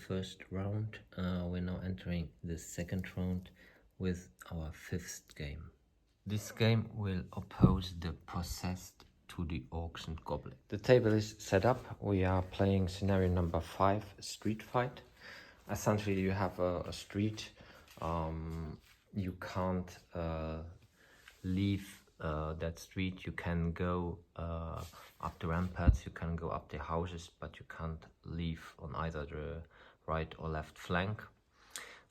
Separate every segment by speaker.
Speaker 1: first round. We're now entering the second round with our fifth game. This game will oppose the possessed to the Orcs and Goblins. The table is set up. We are playing scenario number 5, street fight. Essentially, you have a street. You can't leave that street. You can go up the ramparts, you can go up the houses, but you can't leave on either the right or left flank.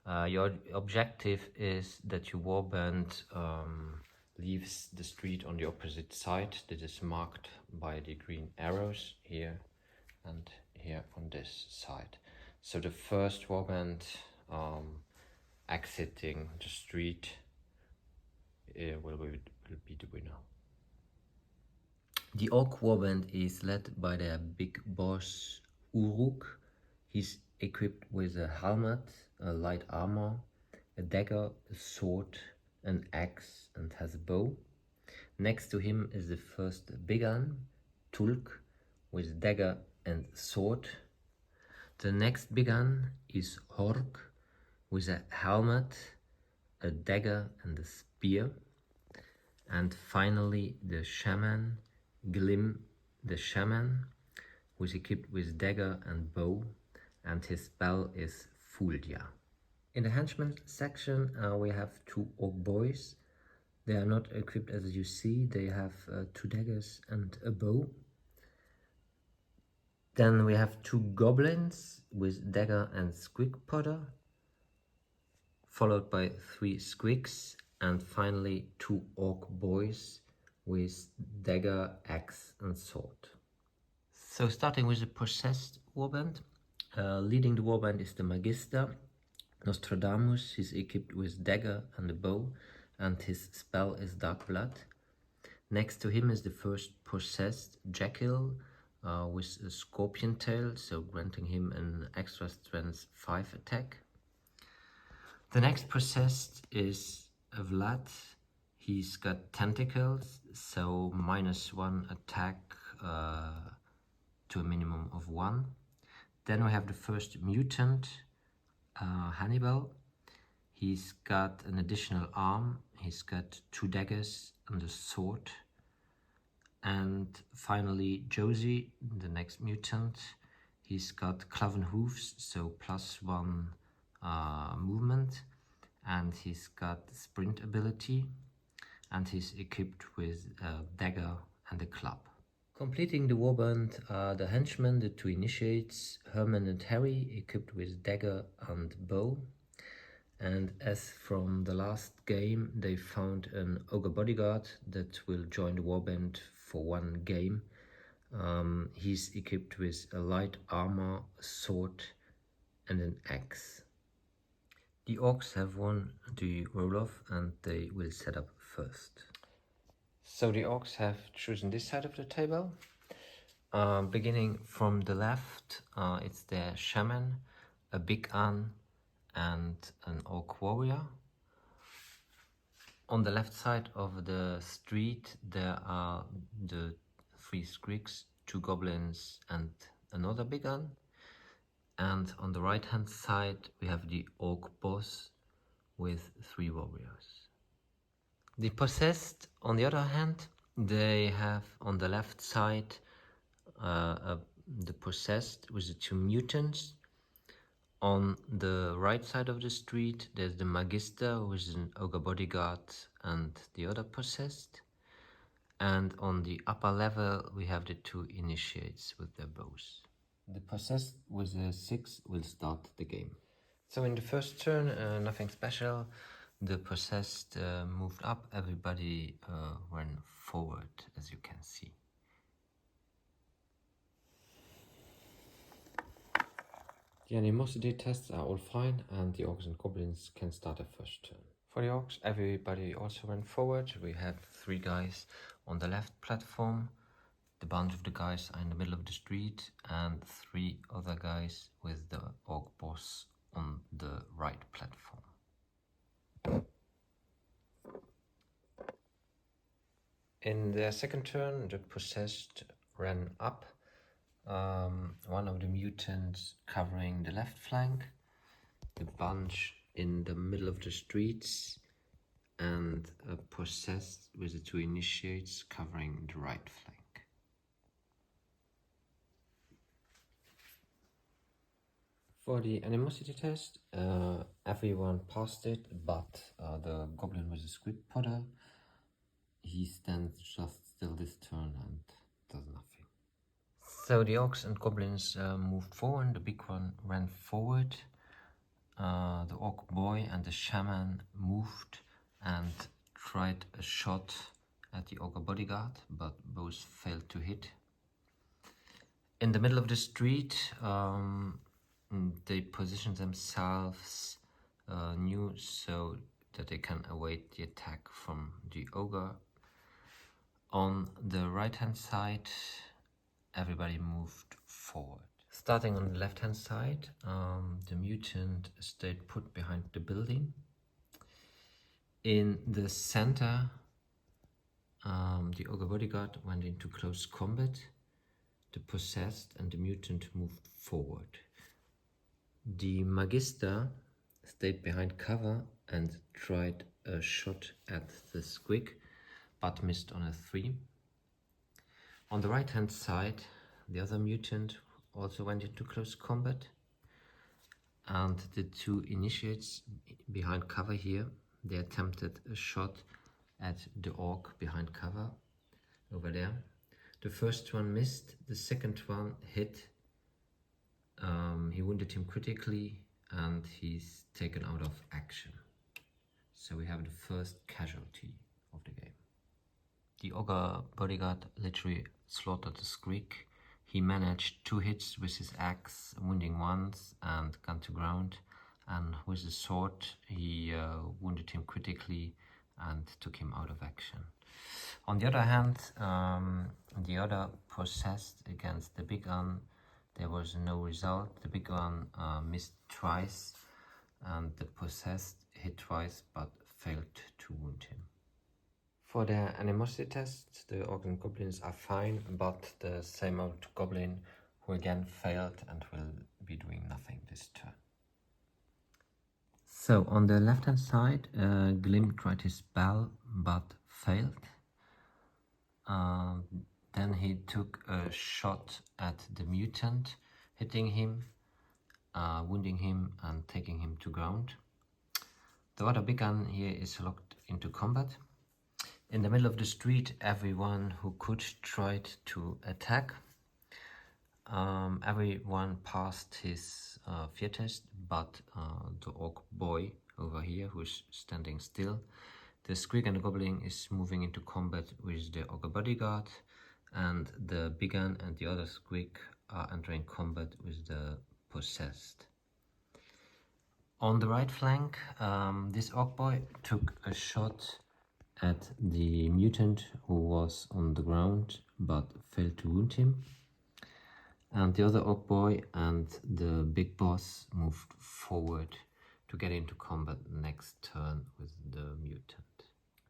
Speaker 1: Your objective is that your warband leaves the street on the opposite side. That is marked by the green arrows here and here on this side. So the first warband exiting the street will be the winner. The Orc warband is led by their big boss Uruk. He's equipped with a helmet, a light armor, a dagger, a sword, an axe, and has a bow. Next to him is the first BigUn, Tulk, with dagger and sword. The next BigUn is Hork, with a helmet, a dagger, and a spear. And finally, the Shaman, Glim the Shaman, who is equipped with dagger and bow, and his spell is Fulya. In the henchman section, we have 2 Orcboys. They are not equipped as you see, they have 2 daggers and a bow. Then we have 2 goblins with dagger and squigpoder, followed by 3 squigs, and finally 2 Orcboys with dagger, axe and sword. So starting with the possessed warband, leading the warband is the Magister, Nostradamus. He's equipped with dagger and a bow, and his spell is Dark Blood. Next to him is the first possessed, Jackyl, with a scorpiontail, so granting him an extra strength 5 attack. The next possessed is Vlad. He's got tentacles, so -1 attack to a minimum of 1. Then we have the first mutant, Hannibal. He's got an additional arm, he's got 2 daggers and a sword. And finally Josy, the next mutant. He's got cloven hoofs, so +1 movement, and he's got sprint ability, and he's equipped with a dagger and a club. Completing the warband are the henchmen, the 2 initiates, Herman and Harry, equipped with dagger and bow. And as from the last game, they found an Oger Bodyguard that will join the warband for 1 game. He's equipped with a light armor, a sword, and an axe. The Orcs have won the roll-off and they will set up first. So the Orcs have chosen this side of the table. Beginning from the left, it's their Shaman, a BigUn, and an Orc warrior. On the left side of the street, there are the 3 Squigs, 2 goblins, and another BigUn. And on the right hand side, we have the Orcboss with 3 warriors. The possessed, on the other hand, they have on the left side the possessed with the 2 mutants. On the right side of the street, there's the Magister with an Oger Bodyguard and the other possessed. And on the upper level, we have the 2 initiates with their bows. The possessed with a 6 will start the game. So in the first turn, nothing special. The possessed moved up, everybody ran forward, as you can see. The animosity tests are all fine, and the Orcs and Goblins can start a first turn. For the Orcs, everybody also went forward. We have 3 guys on the left platform. The bunch of the guys are in the middle of the street, and 3 other guys with the Orcboss on the right platform. In their second turn, the possessed ran up One of the mutants covering the left flank, the bunch in the middle of the streets, and a possessed with the 2 initiates covering the right flank. For the animosity test, everyone passed it, but the goblin with the squigpoder, he stands just still this turn and does nothing. So the orcs and goblins moved forward. The big one ran forward. The orc boy and the shaman moved and tried a shot at the Oger Bodyguard, but both failed to hit. In the middle of the street, they position themselves new so that they can await the attack from the ogre. On the right hand side, everybody moved forward. Starting on the left hand side, the mutant stayed put behind the building. In the center, the Oger Bodyguard went into close combat. The possessed and the mutant moved forward. The Magister stayed behind cover and tried a shot at the squig, but missed on a 3. On the right hand side, the other mutant also went into close combat, and the 2 initiates behind cover here, they attempted a shot at the orc behind cover over there. The first one missed, the second one hit. He wounded him critically and he's taken out of action. So we have the first casualty of the game. The Oger Bodyguard literally slaughtered the squig. He managed 2 hits with his axe, wounding once and gone to ground. And with his sword, he wounded him critically and took him out of action. On the other hand, the other possessed against the BigUn, there was no result. The BigUn missed twice, and the possessed hit twice but failed to wound him. For the animosity test, the orcs and goblins are fine, but the same old goblin who again failed and will be doing nothing this turn. So on the left hand side, Glim tried his spell but failed. Then he took a shot at the mutant, hitting him, wounding him and taking him to ground. The other BigUn here is locked into combat. In the middle of the street, everyone who could tried to attack. Everyone passed his fear test, but the orc boy over here, who's standing still. The squig and the goblin is moving into combat with the Oger Bodyguard, and the BigUn and the other squig are entering combat with the possessed. On the right flank, this orc boy took a shot at the mutant who was on the ground but failed to wound him. And the other orc boy and the big boss moved forward to get into combat next turn with the mutant.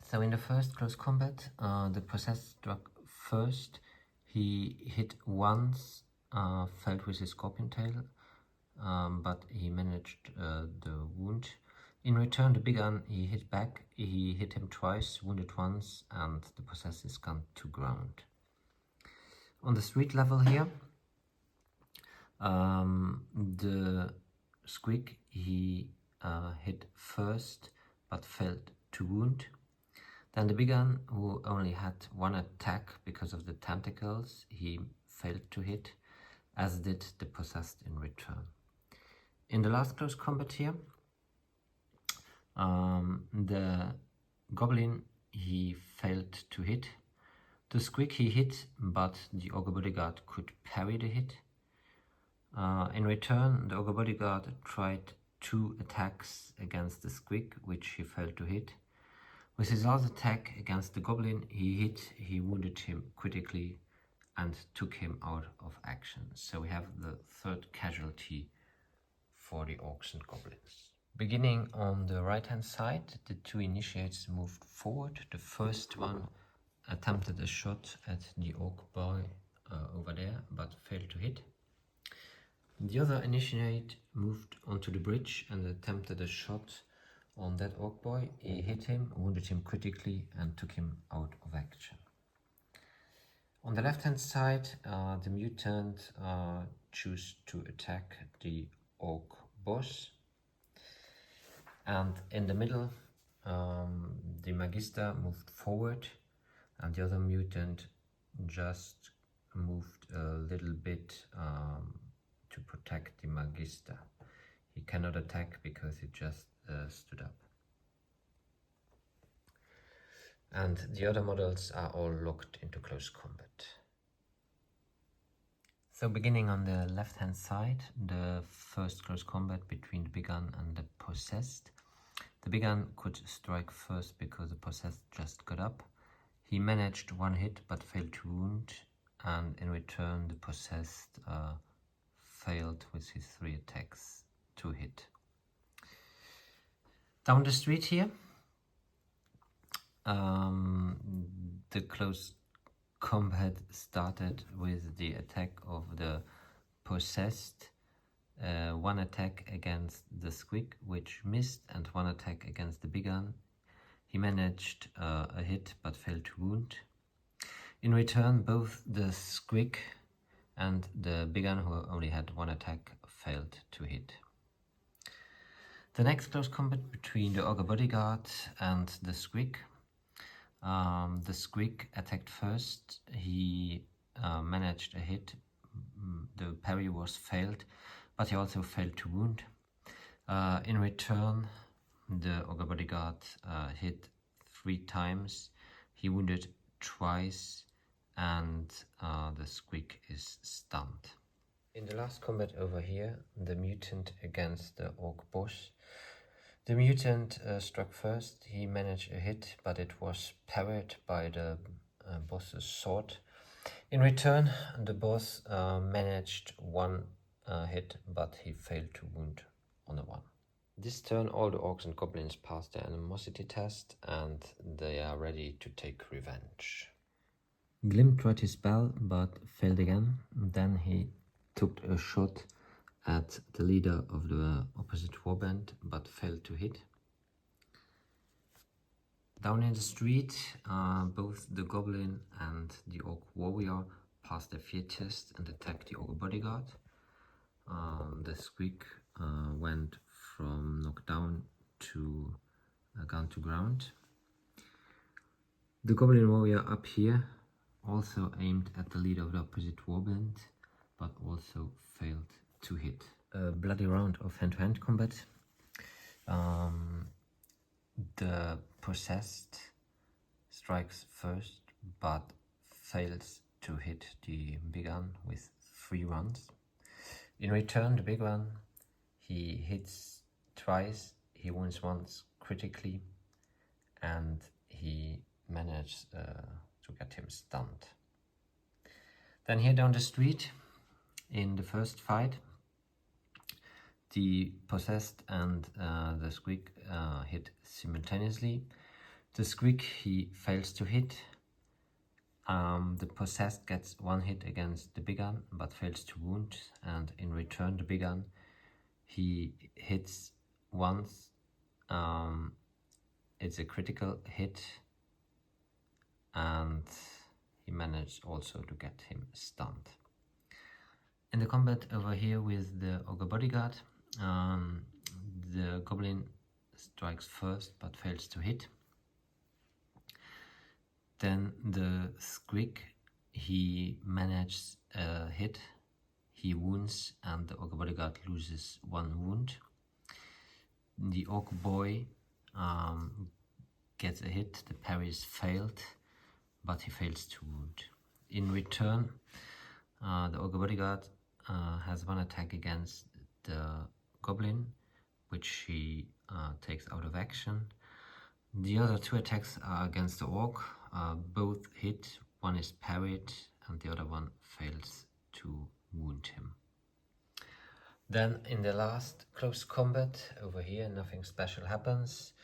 Speaker 1: So in the first close combat, the possessed struck first. He hit once, failed with his scorpiontail, but he managed the wound. In return, the BigUn, he hit back. He hit him twice, wounded once, and the possessed is gone to ground. On the street level here, the squig, he hit first but failed to wound. Then the BigUn, who only had 1 attack because of the tentacles, he failed to hit, as did the possessed in return. In the last close combat here, the goblin, he failed to hit. The squig, he hit, but the Oger Bodyguard could parry the hit. In return, the Oger Bodyguard tried 2 attacks against the squig, which he failed to hit. With his last attack against the goblin, he wounded him critically and took him out of action. So we have the third casualty for the orcs and goblins. Beginning on the right hand side, the 2 initiates moved forward. The first one attempted a shot at the orc boy, over there, but failed to hit. The other initiate moved onto the bridge and attempted a shot on that orc boy. He hit him, wounded him critically, and took him out of action. On the left hand side, the mutant chose to attack the orc boss, and in the middle the Magister moved forward, and the other mutant just moved a little bit to protect the Magister. He cannot attack because he just stood up. And the other models are all locked into close combat. So beginning on the left hand side, the first close combat between the BigUn and the Possessed. The BigUn could strike first because the Possessed just got up. He managed one hit but failed to wound, and in return the Possessed failed with his 3 attacks to hit. Down the street here, the close combat started with the attack of the Possessed. One attack against the Squig, which missed, and one attack against the BigUn. He managed a hit but failed to wound. In return, both the Squig and the BigUn, who only had one attack, failed to hit. The next close combat between the Oger Bodyguard and the Squig. The Squig attacked first. He managed a hit. The parry was failed, but he also failed to wound. In return, the Oger Bodyguard hit 3 times. He wounded twice, and the Squig is stunned. In the last combat over here, the mutant against the Orcboss. The mutant struck first. He managed a hit, but it was parried by the boss's sword. In return, the boss managed one hit, but he failed to wound on the one. This turn, all the Orcs and Goblins passed their animosity test, and they are ready to take revenge. Glim tried his spell, but failed again. Then he took a shot at the leader of the opposite warband, but failed to hit. Down in the street, both the Goblin and the Orc warrior passed their fear test and attacked the Orc Bodyguard. The Squig went from knockdown to gun to ground. The Goblin warrior up here also aimed at the leader of the opposite warband, but also failed to hit. A bloody round of hand-to-hand combat. The Possessed strikes first, but fails to hit the BigUn with 3 runs. In return, the BigUn, he hits twice, he wounds once critically, and he managed to get him stunned. Then here down the street, in the first fight, the Possessed and the Squig hit simultaneously. The Squig, he fails to hit. The Possessed gets 1 hit against the BigUn, but fails to wound, and in return the BigUn, he hits once. It's a critical hit, and he managed also to get him stunned. In the combat over here with the Oger Bodyguard, the Goblin strikes first but fails to hit. Then the Squig, he manages a hit, he wounds, and the Oger Bodyguard loses 1 wound. The Orc boy gets a hit, the parry is failed, but he fails to wound. In return, the Oger Bodyguard has 1 attack against the Goblin, which he takes out of action. The other 2 attacks are against the Orc. Both hit, 1 is parried, and the other one fails to wound him. Then in the last close combat over here, nothing special happens.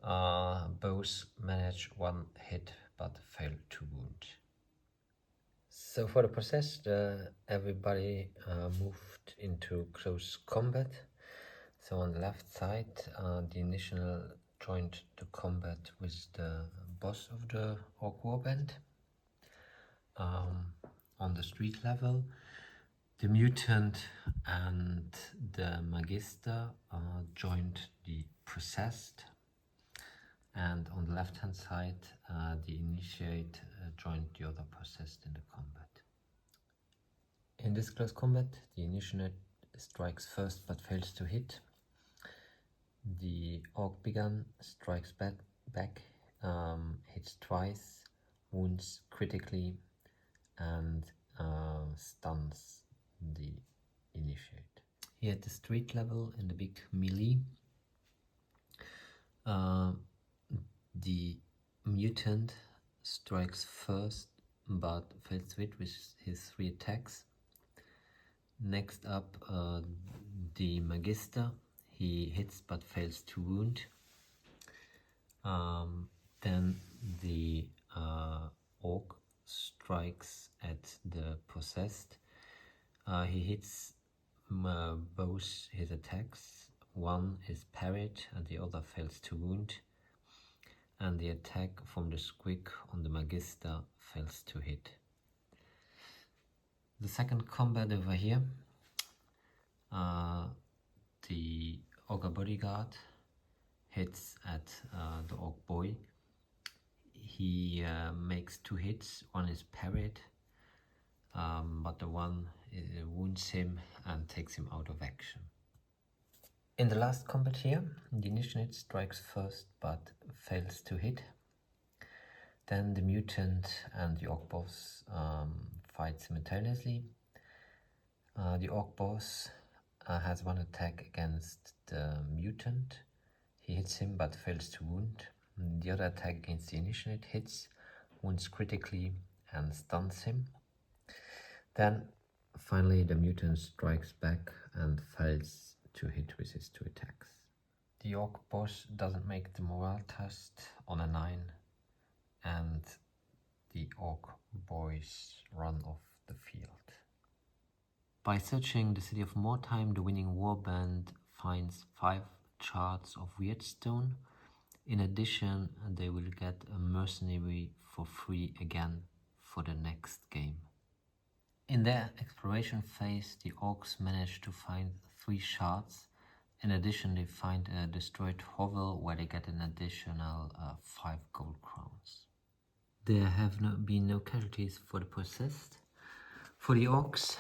Speaker 1: Both manage 1 hit but fail to wound. So for the process, everybody moved into close combat. So on the left side, the initial joined the combat with the boss of the Orc warband. On the street level, the Mutant and the Magister joined the Processed, and on the left hand side, the Initiate joined the other Processed in the combat. In this close combat, the Initiate strikes first but fails to hit. The Orc BigUn strikes back, hits twice, wounds critically, and stuns the Initiate. Here at the street level, in the big melee, the Mutant strikes first but fails to hit with his 3 attacks. Next up, the Magister. He hits but fails to wound. Then the Orc strikes at the Possessed. He hits both his attacks. One is parried and the other fails to wound. And the attack from the Squig on the Magister fails to hit. The second combat over here, the Oger Bodyguard hits at the Orc boy. He makes 2 hits, one is parried, but the one wounds him and takes him out of action. In the last combat here, the Initiate strikes first but fails to hit. Then the Mutant and the Orcboss fight simultaneously. The Orcboss has 1 attack against the Mutant. He hits him but fails to wound. The other attack against the Initiate hits, wounds critically and stuns him. Then finally the Mutant strikes back and fails to hit with his 2 attacks. The Orcboss doesn't make the morale test on a 9, and the Orcboys run off the field. By searching the city of Mordheim, the winning warband finds 5 shards of Weirdstone. In addition, they will get a mercenary for free again for the next game. In their exploration phase, the Orcs manage to find 3 shards. In addition, they find a destroyed hovel where they get an additional 5 gold crowns. There have been no casualties for the Possessed. For the Orcs,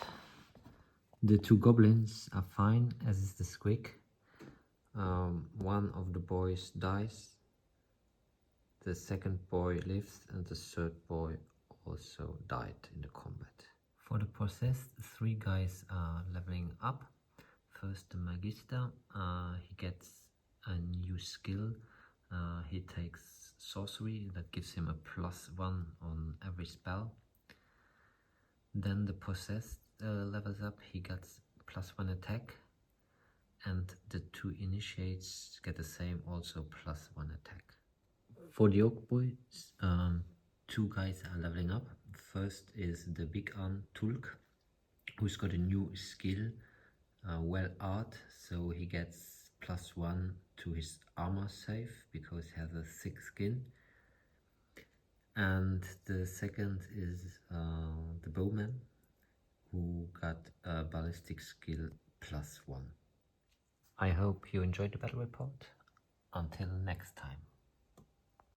Speaker 1: the 2 goblins are fine, as is the Squig. One of the boys dies, the second boy lives, and the third boy also died in the combat. For the Possessed, 3 guys are leveling up. First, the Magister, he gets a new skill. He takes sorcery that gives him a +1 on every spell. Then the Possessed levels up, he gets +1 attack, and the 2 Initiates get the same, also +1 attack. For the Orcboys, 2 guys are leveling up. First is the BigUn Tulk, who's got a new skill, well art, so he gets +1 to his armor save because he has a 6 skin. And the second is the Bowman, who got a ballistic skill +1. I hope you enjoyed the battle report. Until next time.